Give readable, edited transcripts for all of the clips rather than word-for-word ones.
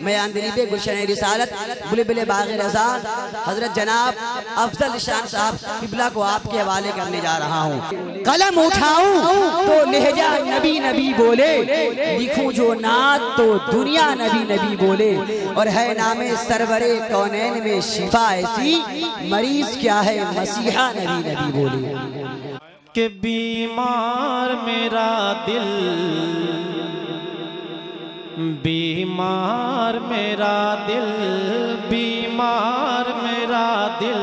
मैं अंदरीबे गुलशन रिसालत बुलबुल बाग़ रज़ा हजरत जनाब अफजल शान साहब किबला को आपके हवाले करने जा रहा हूँ। कलम उठाऊं तो लहजा नबी नबी बोले, लिखूं जो नात तो दुनिया नबी नबी बोले। और है नामे सरवरे कौनैन में शिफा ऐसी, मरीज क्या है मसीहा नबी नबी बोले। कि बीमार मेरा दिल, बीमार मेरा दिल, बीमार मेरा दिल,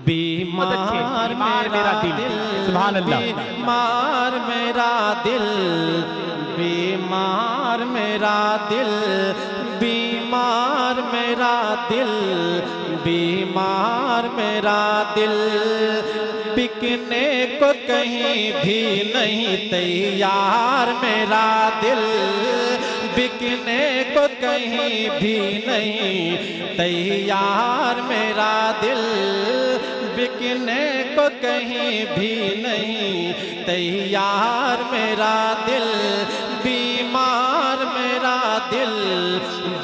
बीमार मेरा दिल, सुभान अल्लाह। बीमार मेरा दिल, बीमार मेरा दिल, बीमार मेरा दिल, बीमार मेरा दिल, बिकने को कहीं भी नहीं तैयार मेरा दिल, बिकने को कहीं भी नहीं तैयार मेरा दिल, बिकने को कहीं भी नहीं तैयार मेरा दिल, बीमार मेरा दिल,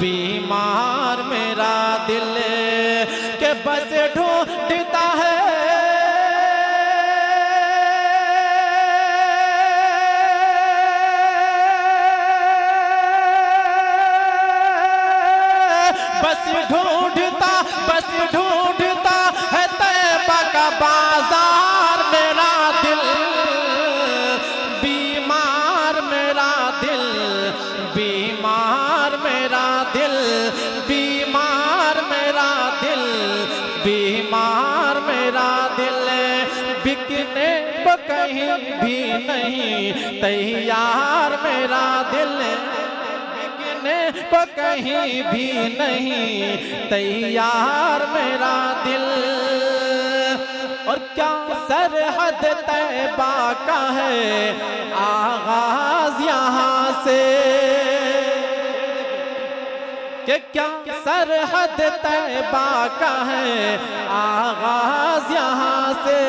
बीमार मेरा दिल, के बस ढूंढता है ढूंढता है तैबा का बाजार मेरा दिल, बीमार मेरा दिल, बीमार मेरा दिल, बीमार मेरा दिल, बीमार मेरा दिल, बिकने को कहीं भी नहीं तैयार मेरा दिल, को कहीं भी नहीं तैयार मेरा दिल। और क्या सरहद तैबा का है आगाज यहाँ से, कि क्या सरहद तैबा का है आगाज यहाँ से,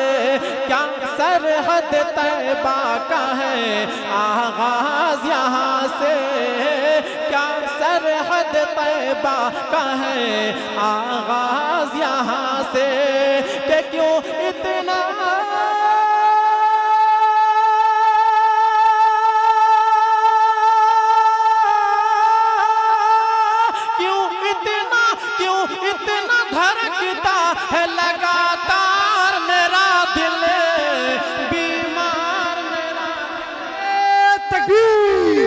क्या सरहद तैबा का है आगाज यहाँ से, क्या सरहद तैबा का है आगाज यहाँ से, कि क्यों इतना धड़कता है लगातार मेरा दिल, बीमार मेरा तकबीर,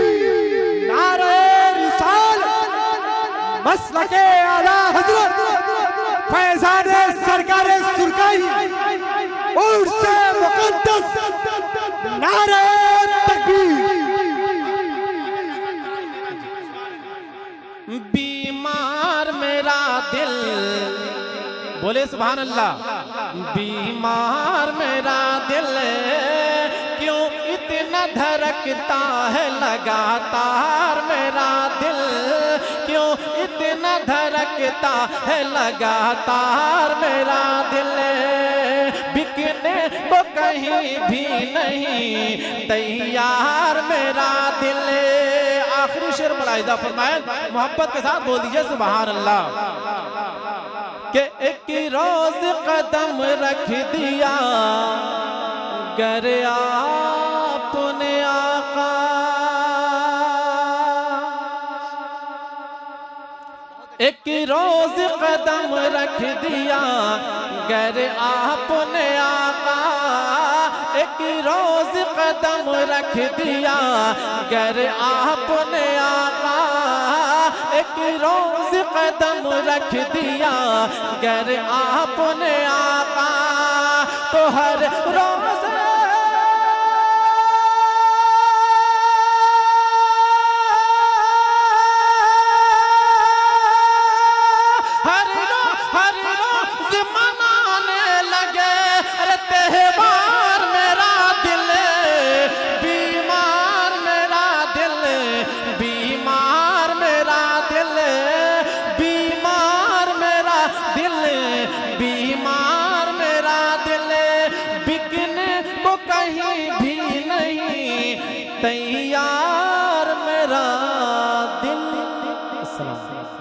नारे रिसालत, मसलके आला हजरत फैजाने सरकारे सुरकाई और से मुकद्दस, नारे तकबीर। बीमार मेरा दिल, बोले सुभान अल्लाह। बीमार मेरा दिल, क्यों इतना धड़कता है लगातार मेरा दिल, क्यों इतना धड़कता है लगातार मेरा दिल, बिकने को कहीं भी नहीं तैयार मेरा दिल। आखिरी शेर मुलाहिजा फरमाए, मोहब्बत के साथ बोल दीजिए सुभान अल्लाह। कि एक रोज कदम रख दिया गर आपने आका, एक रोज कदम रख दिया गर आपने आका, एक रोज कदम रख दिया गर आपने आका, एक रोज कदम रख दिया गर आपने आका, तो हर रोज